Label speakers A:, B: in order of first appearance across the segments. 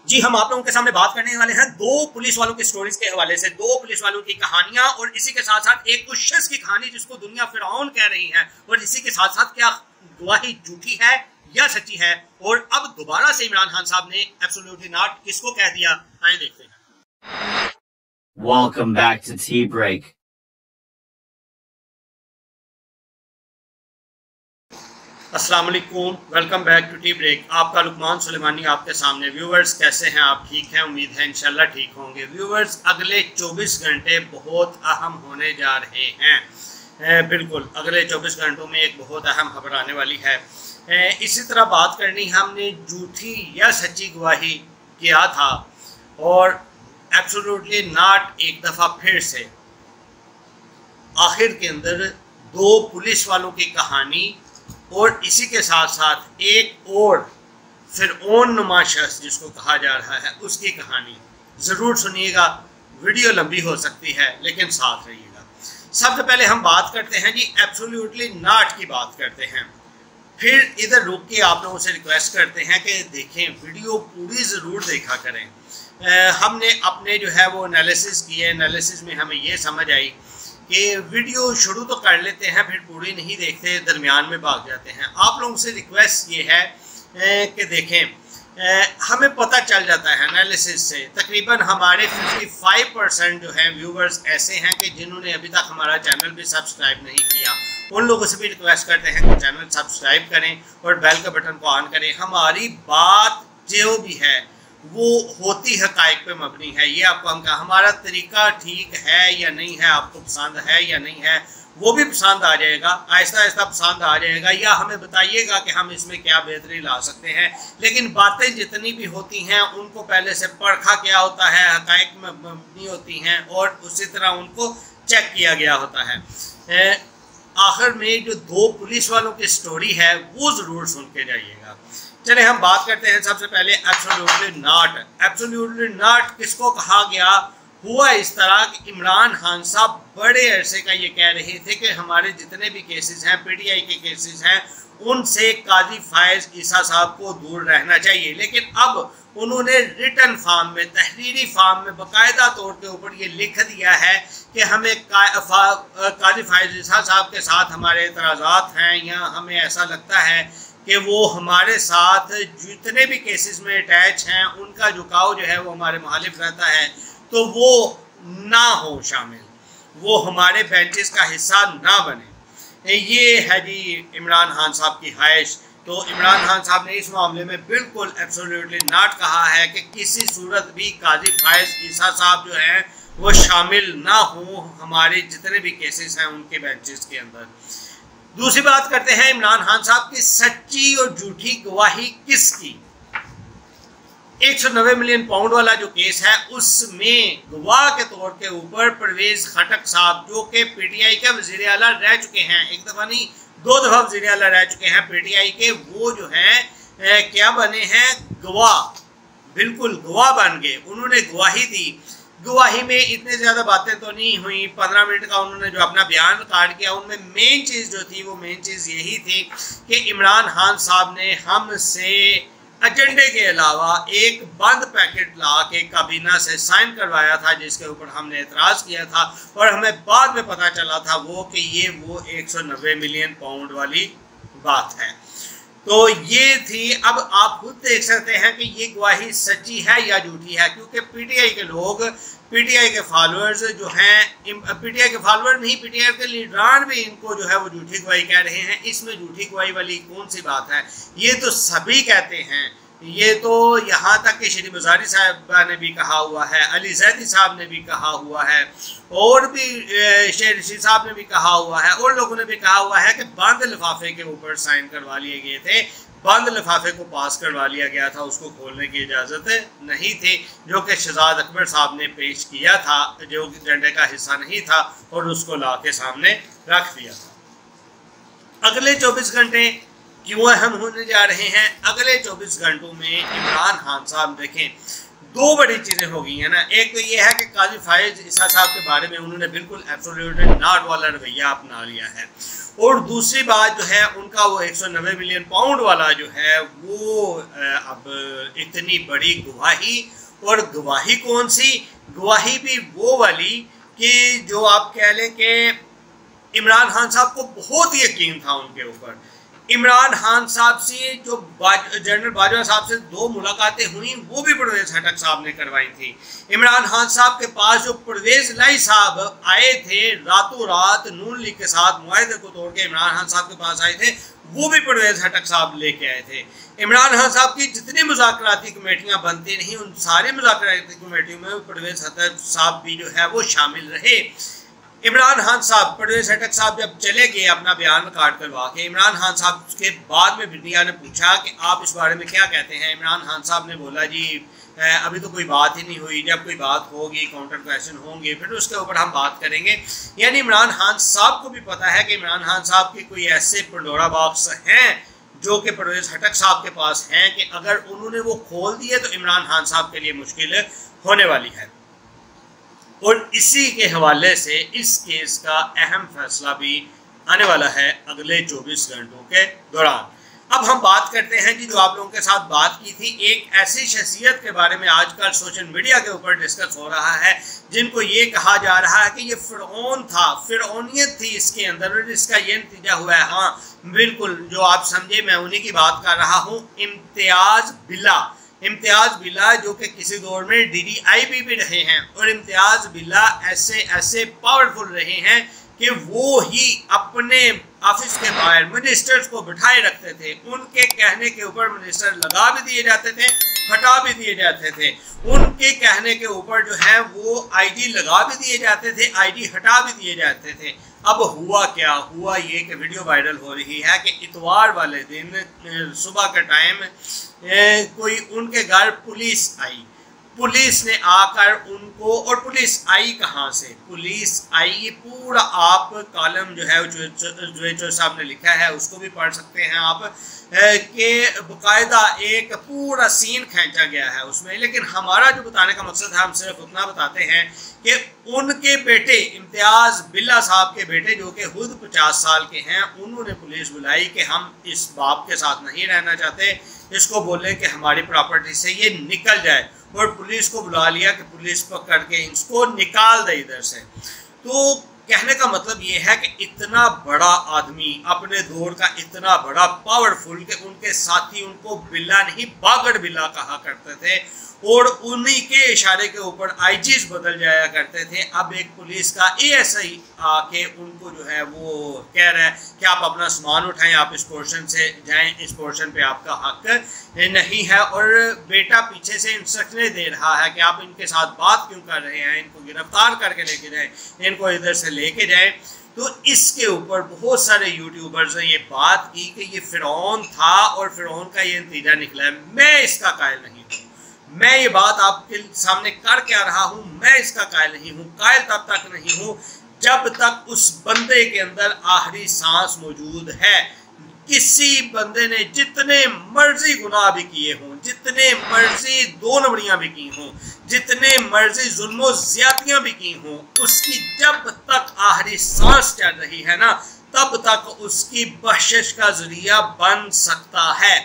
A: जी हम आप लोगों के सामने बात करने वाले हैं दो पुलिस वालों की स्टोरीज के हवाले से, दो पुलिस वालों की कहानियां और इसी के साथ साथ एक उस शख्स की कहानी जिसको दुनिया फिरौन कह रही है, और इसी के साथ साथ क्या गवाही झूठी है या सच्ची है, और अब दोबारा से इमरान खान साहब ने एब्सोल्युटली नॉट किसको कह दिया, आइए देखते हैं।
B: Welcome back to Tea Break.
A: अस्सलाम वालेकुम, welcome back to tea break. आपका लुकमान सुलेमानी आपके सामने। व्यूवर्स कैसे हैं आप? ठीक हैं? उम्मीद है इंशाल्लाह ठीक होंगे। व्यूवर्स अगले 24 घंटे बहुत अहम होने जा रहे हैं। बिल्कुल अगले 24 घंटों में एक बहुत अहम खबर आने वाली है। इसी तरह बात करनी, हमने झूठी या सच्ची गवाही किया था और एब्सोल्युटली नॉट एक दफ़ा फिर से आखिर के अंदर दो पुलिस वालों की कहानी और इसी के साथ साथ एक और फिरौन नुमा शख्स जिसको कहा जा रहा है उसकी कहानी। ज़रूर सुनिएगा, वीडियो लंबी हो सकती है लेकिन साथ रहिएगा। सबसे पहले हम बात करते हैं जी एब्सोल्युटली नॉट की बात करते हैं, फिर इधर रुक के आप लोगों से रिक्वेस्ट करते हैं कि देखें, वीडियो पूरी ज़रूर देखा करें। हमने अपने जो है वो एनालिसिस किए, एनालिसिस में हमें ये समझ आई कि वीडियो शुरू तो कर लेते हैं फिर पूरी नहीं देखते, दरमियान में भाग जाते हैं। आप लोगों से रिक्वेस्ट ये है कि देखें, हमें पता चल जाता है एनालिसिस से, तकरीबन हमारे 55% जो हैं व्यूवर्स ऐसे हैं कि जिन्होंने अभी तक हमारा चैनल भी सब्सक्राइब नहीं किया। उन लोगों से भी रिक्वेस्ट करते हैं कि चैनल सब्सक्राइब करें और बेल के बटन को ऑन करें। हमारी बात जो भी है वो होती हक़ाइक़ पे मबनी है। ये आपको हम कहा, हमारा तरीका ठीक है या नहीं है, आपको पसंद है या नहीं है, वो भी पसंद आ जाएगा, आहिस्ता आहिस्ता पसंद आ जाएगा, या हमें बताइएगा कि हम इसमें क्या बेहतरी ला सकते हैं। लेकिन बातें जितनी भी होती हैं उनको पहले से परखा क्या होता है, हक़ाइक़ में मबनी होती हैं और उसी तरह उनको चेक किया गया होता है। आखिर में जो दो पुलिस वालों की स्टोरी है वो ज़रूर सुन के जाइएगा। चले हम बात करते हैं सबसे पहले एब्सोल्युटली नॉट। एब्सोल्युटली नॉट किसको कहा गया? हुआ इस तरह कि इमरान खान साहब बड़े अरसे का ये कह रहे थे कि हमारे जितने भी केसेस हैं, पीटीआई के केसेस हैं, उनसे काजी फायज ईसा साहब को दूर रहना चाहिए। लेकिन अब उन्होंने रिटन फॉर्म में, तहरीरी फॉर्म में बाकायदा तौर के ऊपर ये लिख दिया है कि हमें काजी फायज ईसा साहब के साथ हमारे एतराज़ात हैं, या हमें ऐसा लगता है कि वो हमारे साथ जितने भी केसेस में अटैच हैं उनका झुकाव जो है वो हमारे मुखालिफ रहता है, तो वो ना हो शामिल, वो हमारे बेंचेस का हिस्सा ना बने। ये है जी इमरान खान साहब की ख्वाहिश। तो इमरान खान साहब ने इस मामले में बिल्कुल एब्सोल्युटली नॉट कहा है कि किसी सूरत भी काजी फायज ईसा साहब जो हैं वो शामिल ना हो हमारे जितने भी केसेस हैं उनके बेंचेस के अंदर। दूसरी बात करते हैं इमरान खान साहब की सच्ची और झूठी गवाही किसकी। 190 मिलियन पाउंड वाला जो केस है उसमें गवाह के तौर के ऊपर परवेज खटक साहब, जो कि पीटीआई के वज़ीर आला रह चुके हैं, एक दफ़ा नहीं 2 दफ़ा वज़ीर आला रह चुके हैं पीटीआई के, वो जो हैं क्या बने हैं? गवाह, बिल्कुल गवाह बन गए। उन्होंने गवाही दी। गवाही में इतने ज़्यादा बातें तो नहीं हुई, 15 मिनट का उन्होंने जो अपना बयान रिकॉर्ड किया उनमें मेन चीज़ जो थी वो मेन चीज़ यही थी कि इमरान खान साहब ने हमसे एजेंडे के अलावा एक बंद पैकेट ला के काबीना से साइन करवाया था जिसके ऊपर हमने एतराज़ किया था, और हमें बाद में पता चला था वो कि ये वो 190 मिलियन पाउंड वाली बात है। तो ये थी। अब आप खुद देख सकते हैं कि ये गवाही सच्ची है या झूठी है, क्योंकि पीटीआई के लोग, पीटीआई के फॉलोअर्स जो हैं, पीटीआई के फॉलोअर नहीं, पीटीआई के लीडरान भी इनको जो है वो झूठी गवाही कह रहे हैं। इसमें झूठी गवाही वाली कौन सी बात है? ये तो सभी कहते हैं। ये तो यहाँ तक कि श्री मुजारी साहब ने भी कहा हुआ है, अली जैदी साहब ने भी कहा हुआ है, और भी शेर रशीद साहब ने भी कहा हुआ है, और लोगों ने भी कहा हुआ है कि बंद लिफाफे के ऊपर साइन करवा लिए गए थे, बंद लिफाफे को पास करवा लिया गया था, उसको खोलने की इजाज़त नहीं थी, जो कि शहजाद अकबर साहब ने पेश किया था, जो एजेंडे का हिस्सा नहीं था, और उसको ला के सामने रख दिया था। अगले 24 घंटे क्यों अहम होने जा रहे हैं? अगले 24 घंटों में इमरान खान साहब देखें, دو بڑی چیزیں ہو گئی ہیں نا. ایک تو یہ ہے کہ قاضی فائز عیسیٰ صاحب کے بارے میں انہوں نے بالکل ایبسولوٹ ناٹ والا رویہ اپنا لیا ہے, اور دوسری بات جو ہے ان کا وہ 190 ملین پاؤنڈ والا جو ہے وہ اب اتنی بڑی گواہی, اور گواہی کون سی گواہی بھی وہ والی کہ جو آپ کہہ لیں کہ عمران خان صاحب کو بہت یقین تھا ان کے اوپر. عمران خان صاحب سے جو جنرل باجوہ صاحب سے 2 ملاقاتیں ہوئیں وہ بھی پرویز خٹک صاحب نے کروائی تھی. عمران خان صاحب کے پاس جو پرویز الہی صاحب آئے تھے راتوں رات نون لیگ کے ساتھ معاہدے کو توڑ کے عمران خان صاحب کے پاس آئے تھے, وہ بھی پرویز خٹک صاحب لے کے آئے تھے. عمران خان صاحب کی جتنی مذاکراتی کمیٹیاں بنتی رہیں ان ساری مذاکراتی کمیٹیوں میں پرویز خٹک صاحب بھی جو ہے وہ شامل رہے. عمران خان صاحب پرویز خٹک صاحب جب چلے گئے اپنا بیان ریکارڈ کروا کے, عمران خان صاحب کے بعد میں میڈیا نے پوچھا کہ آپ اس بارے میں کیا کہتے ہیں. عمران خان صاحب نے بولا جی ابھی تو کوئی بات ہی نہیں ہوئی, جب کوئی بات ہوگی کاؤنٹر کویشچن ہوں گے پھر اس کے اوپر ہم بات کریں گے. یعنی عمران خان صاحب کو بھی پتا ہے کہ عمران خان صاحب کے کوئی ایسے پنڈورا باکس ہیں جو کہ پرویز خٹک صاحب کے پاس ہیں کہ اگر انہوں نے وہ کھول دیے تو عمران خان صاحب کے لیے مشکل ہونے والی ہے. اور اسی کے حوالے سے اس کیس کا اہم فیصلہ بھی آنے والا ہے اگلے 24 گھنٹوں کے دوران. اب ہم بات کرتے ہیں جی جو آپ لوگوں کے ساتھ بات کی تھی ایک ایسی شخصیت کے بارے میں آج کل سوشل میڈیا کے اوپر ڈسکس ہو رہا ہے جن کو یہ کہا جا رہا ہے کہ یہ فرعون تھا, فرعونیت تھی اس کے اندر, اور اس کا یہ نتیجہ ہوا ہے. ہاں بالکل جو آپ سمجھے میں انہی کی بات کر رہا ہوں, امتیاز بلا. امتیاز بلا جو کہ کسی دور میں DDIB بھی رہے ہیں, اور امتیاز بلا ایسے پاورفل رہے ہیں کہ وہ ہی اپنے آفس کے باہر منسٹرز کو بٹھائے رکھتے تھے. ان کے کہنے کے اوپر منسٹر لگا بھی دیے جاتے تھے, ہٹا بھی دیے جاتے تھے. ان کے کہنے کے اوپر جو ہے وہ IG لگا بھی دیے جاتے تھے, IG ہٹا بھی دیے جاتے تھے. اب ہوا کیا ہوا یہ کہ ویڈیو وائرل ہو رہی ہے کہ اتوار والے دن صبح کا ٹائم کوئی ان کے گھر پولیس آئی. پولیس نے آ کر ان کو, اور پولیس آئی کہاں سے, پولیس آئی پورا آپ کالم جو ہے جو صاحب نے لکھا ہے اس کو بھی پڑھ سکتے ہیں آپ, کہ باقاعدہ ایک پورا سین کھینچا گیا ہے اس میں. لیکن ہمارا جو بتانے کا مقصد ہے ہم صرف اتنا بتاتے ہیں کہ ان کے بیٹے امتیاز بلا صاحب کے بیٹے جو کہ خود 50 سال کے ہیں, انہوں نے پولیس بلائی کہ ہم اس باپ کے ساتھ نہیں رہنا چاہتے, اس کو بولیں کہ ہماری پراپرٹی سے یہ نکل جائے, اور پولیس کو بلا لیا کہ پولیس پکڑ کے اس کو نکال دے ادھر سے. تو کہنے کا مطلب یہ ہے کہ اتنا بڑا آدمی اپنے دور کا اتنا بڑا پاورفل کہ ان کے ساتھی ان کو بلا نہیں باگڑ بلا کہا کرتے تھے, اور انہی کے اشارے کے اوپر IGs بدل جایا کرتے تھے. اب ایک پولیس کا ASI آ کے ان کو جو ہے وہ کہہ رہا ہے کہ آپ اپنا سامان اٹھائیں, آپ اس پورشن سے جائیں, اس پورشن پہ آپ کا حق نہیں ہے. اور بیٹا پیچھے سے انسٹرکشنیں دے رہا ہے کہ آپ ان کے ساتھ بات کیوں کر رہے ہیں, ان کو گرفتار کر کے لے کے جائیں, ان کو ادھر سے لے کے جائیں. تو اس کے اوپر بہت سارے یوٹیوبرز نے یہ بات کی کہ یہ فرعون تھا اور فرعون کا یہ نتیجہ نکلا ہے. میں اس کا قائل نہیں ہوں, میں یہ بات آپ کے سامنے کر کے آ رہا ہوں, میں اس کا قائل نہیں ہوں. قائل تب تک نہیں ہوں جب تک اس بندے کے اندر آخری سانس موجود ہے. کسی بندے نے جتنے مرضی گناہ بھی کیے ہوں, جتنے مرضی 2 نمبریاں بھی کی ہوں, جتنے مرضی ظلم و زیادتیاں بھی کی ہوں, اس کی جب تک آخری سانس چل رہی ہے نا تب تک اس کی بخشش کا ذریعہ بن سکتا ہے.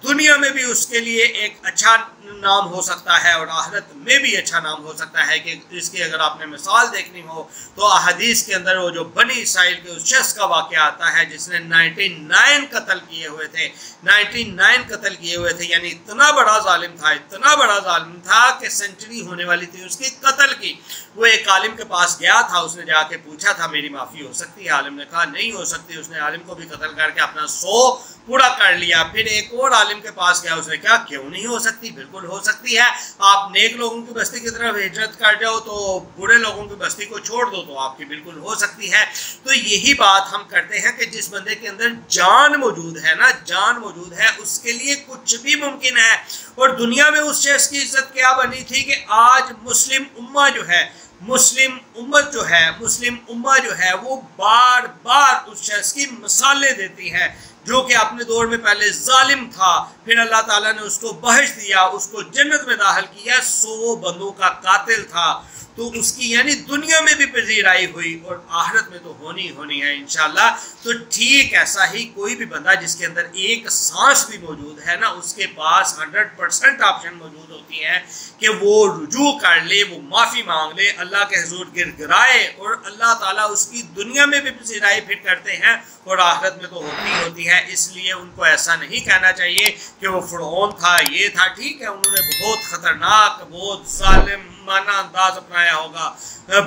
A: دنیا میں بھی اس کے لیے ایک اچھا نام ہو سکتا ہے اور آخرت میں بھی اچھا نام ہو سکتا ہے. کہ اس کی اگر آپ نے مثال دیکھنی ہو تو احادیث کے اندر وہ جو بنی اسرائیل کے اس شخص کا واقعہ آتا ہے جس نے 99 قتل کیے ہوئے تھے, 99 قتل کیے ہوئے تھے. یعنی اتنا بڑا ظالم تھا, اتنا بڑا ظالم تھا کہ سینچری ہونے والی تھی اس کی قتل کی. وہ ایک عالم کے پاس گیا تھا, اس نے جا کے پوچھا تھا میری معافی ہو سکتی ہے؟ عالم نے کہا نہیں ہو سکتی. اس نے عالم کو بھی قتل کر کے اپنا 100 پورا کر لیا. پھر ایک اور عالم کے پاس گیا, اس نے کہا کیوں نہیں ہو سکتی, بالکل ہو سکتی ہے. آپ نیک لوگوں کی بستی کی طرف ہجرت کر جاؤ تو برے لوگوں کی بستی کو چھوڑ دو تو آپ کی بالکل ہو سکتی ہے. تو یہی بات ہم کرتے ہیں کہ جس بندے کے اندر جان موجود ہے نا, جان موجود ہے, اس کے لیے کچھ بھی ممکن ہے. اور دنیا میں اس شخص کی عزت کیا بنی تھی کہ آج مسلم امہ جو ہے मुस्लिम उम्मत जो है वो बार बार उस शख्स की मिसालें देती है जो कि अपने दौर में पहले जालिम था, फिर अल्लाह ताला ने उसको बख्श दिया, उसको जन्नत में दाखिल किया, 100 बंदों का कातिल था, तो उसकी यानी दुनिया में भी पजीराई हुई और आखिरत में तो होनी है इंशाल्लाह। तो ठीक ऐसा ही कोई भी बंदा जिसके अंदर एक सांस भी मौजूद है ना, उसके पास 100% ऑप्शन मौजूद होती है कि वो रुजू कर ले, वो माफ़ी मांग ले, अल्लाह के हुजूर गिड़गिड़ाए, और अल्लाह ताला उसकी दुनिया में भी पजीराई फिर करते हैं और आखिरत में तो होती है। इसलिए उनको ऐसा नहीं कहना चाहिए कि वो फ़िरौन था, ये था। ठीक है, उन्होंने बहुत ख़तरनाक, बहुत जालिमाना अंदाज अपनाया होगा,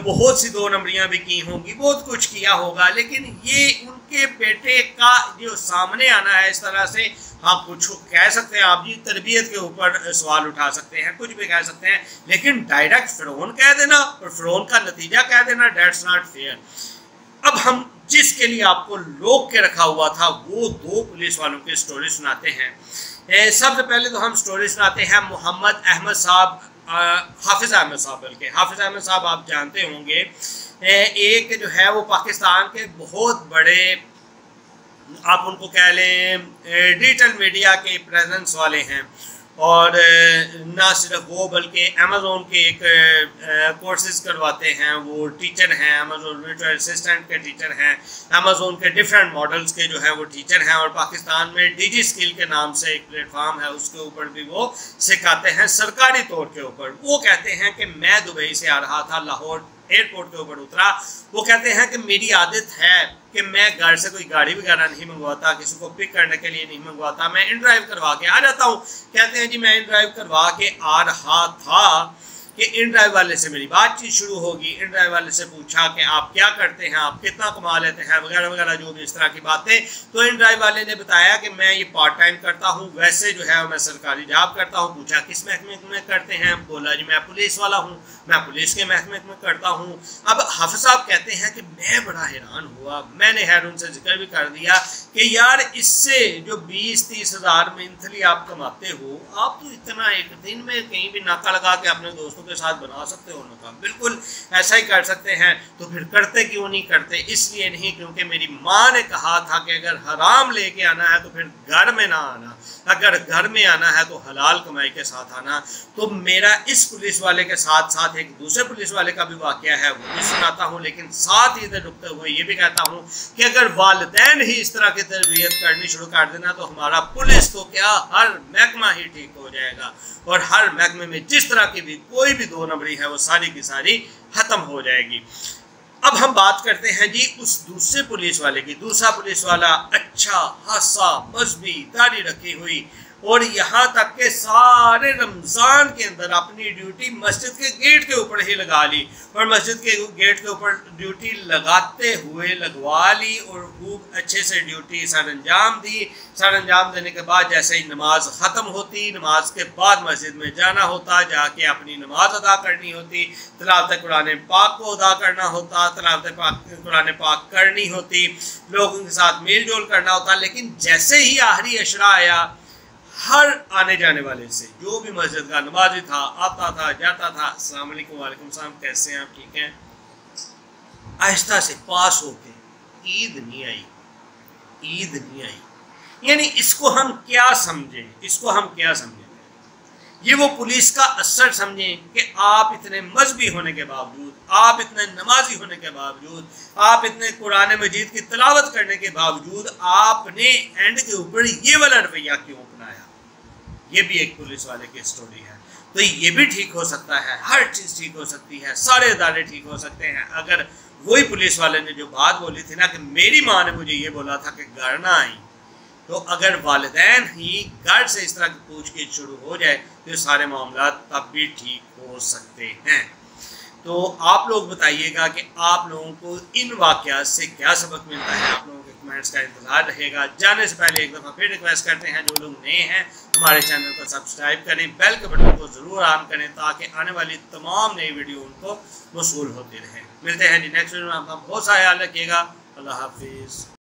A: बहुत सी 2 नंबरियां भी की होंगी, बहुत कुछ किया होगा, लेकिन ये उनके बेटे का जो सामने आना है इस तरह से, हाँ कुछ कह सकते हैं आप जी, तरबियत के ऊपर सवाल उठा सकते हैं, कुछ भी कह सकते हैं, लेकिन डायरेक्ट फ़िरौन कह देना और फ़िरौन का नतीजा कह देना, डेट्स नॉट फेयर। अब हम जिसके लिए आपको रोक के रखा हुआ था वो 2 पुलिस वालों की स्टोरी सुनाते हैं। सबसे पहले तो हम स्टोरी सुनाते हैं मोहम्मद अहमद साहब, हाफिज़ अहमद साहब, बल्कि हाफिज़ अहमद साहब आप जानते होंगे, एक जो है वो पाकिस्तान के बहुत बड़े, आप उनको कह लें डिजिटल मीडिया के प्रेजेंस वाले हैं, और ना सिर्फ वो बल्कि अमेज़ोन के एक कोर्सेज करवाते हैं, वो टीचर हैं, अमेज़ोन वर्चुअल असिस्टेंट के टीचर हैं, अमेज़ोन के डिफरेंट मॉडल्स के जो है वो टीचर हैं, और पाकिस्तान में डिजी स्किल के नाम से एक प्लेटफॉर्म है, उसके ऊपर भी वो सिखाते हैं सरकारी तौर के ऊपर। वो कहते हैं कि मैं दुबई से आ रहा था, लाहौर एयरपोर्ट के ऊपर उतरा, वो कहते हैं कि मेरी आदत है कि मैं घर से कोई गाड़ी वगैरह नहीं मंगवाता, किसी को पिक करने के लिए नहीं मंगवाता, मैं इन ड्राइव करवा के आ जाता हूँ। कहते हैं जी मैं इन ड्राइव करवा के आ रहा था कि इन ड्राइव वाले से मेरी बातचीत शुरू होगी। इन ड्राइव वाले से पूछा कि आप क्या करते हैं, आप कितना कमा लेते हैं, वगैरह वगैरह, जो भी इस तरह की बातें। तो इन ड्राइव वाले ने बताया कि मैं ये पार्ट टाइम करता हूँ, वैसे जो है मैं सरकारी जॉब करता हूँ। पूछा किस महकमे में करते हैं, बोला जी मैं पुलिस वाला हूँ, मैं पुलिस के महकमे में करता हूँ। अब हाफिज़ साहब कहते हैं कि मैं बड़ा हैरान हुआ, मैंने खैर उनसे जिक्र भी कर दिया कि यार इससे जो 20-30 हज़ार मंथली आप कमाते हो, आप तो इतना एक दिन में कहीं भी नाका लगा के अपने दोस्तों के साथ बना सकते हो ना, बिल्कुल ऐसा ही कर सकते हैं। तो फिर करते क्यों नहीं करते? इसलिए नहीं क्योंकि मेरी माँ ने कहा था कि अगर हराम लेके आना है तो फिर घर में ना आना, अगर घर में आना है तो हलाल कमाई के साथ आना। तो मेरा इस पुलिस वाले के साथ साथ एक दूसरे पुलिस वाले का भी वाकया है, वो भी सुनाता हूँ, लेकिन साथ ही इधर रुकते हुए ये भी कहता हूँ कि अगर वालिदैन ही इस तरह की तरबियत करनी शुरू कर देना तो हमारा पुलिस तो क्या हर महकमा ही ठीक हो जाएगा, और हर महकमे में जिस तरह की भी कोई भी 2 नंबरी है वो सारी की सारी खत्म हो जाएगी। अब हम बात करते हैं जी उस दूसरे पुलिस वाले की। दूसरा पुलिस वाला अच्छा खासा मजहबी, दाढ़ी रखी हुई, और यहाँ तक के सारे रमज़ान के अंदर अपनी ड्यूटी मस्जिद के गेट के ऊपर ही लगा ली, और मस्जिद के गेट के ऊपर ड्यूटी लगाते हुए लगवा ली, और खूब अच्छे से ड्यूटी सर अंजाम दी। सर अंजाम देने के बाद जैसे ही नमाज ख़त्म होती, नमाज के बाद मस्जिद में जाना होता, जाके अपनी नमाज अदा करनी होती, तिलावत कुरान पाक को अदा करना होता, तिलावत कुरान पाक करनी होती, लोगों के साथ मेल जोल करना होता। लेकिन जैसे ही आखिरी अशरा आया, हर आने जाने वाले से, जो भी मस्जिद का नमाजी था, आता था, जाता था, अस्सलाम वालेकुम, वालेकुम सलाम, कैसे हैं आप, ठीक हैं, आहिस्ता से पास होके ईद नहीं आई, ईद नहीं आई। यानी इसको हम क्या समझें, इसको हम क्या समझें? ये वो पुलिस का असर समझें कि आप इतने मजहबी होने के बावजूद, आप इतने नमाजी होने के बावजूद, आप इतने कुरान मजीद की तिलावत करने के बावजूद आपने एंड के ऊपर ये वाला रवैया क्यों अपनाया? ये भी एक पुलिस वाले की स्टोरी है। तो ये भी ठीक हो सकता है, हर चीज़ ठीक हो सकती है, सारे इदारे ठीक हो सकते हैं। अगर वही पुलिस वाले ने जो बात बोली थी ना कि मेरी माँ ने मुझे ये बोला था कि घर ना आई, तो अगर वालिदैन ही घर से इस तरह की पूछगिछ शुरू हो जाए तो सारे मामला तब भी ठीक हो सकते हैं। तो आप लोग बताइएगा कि आप लोगों को इन वाक़यात से क्या सबक मिलता है। आप लोगों के कमेंट्स का इंतज़ार रहेगा। जाने से पहले एक दफ़ा फिर रिक्वेस्ट करते हैं, जो लोग नए हैं हमारे चैनल को सब्सक्राइब करें, बेल के बटन को ज़रूर ऑन करें ताकि आने वाली तमाम नई वीडियो उनको मौसूल होती रहे। मिलते हैं जी नेक्स्ट वीडियो में। आप बहुत सा ख्याल रखिएगा। अल्लाह हाफिज़।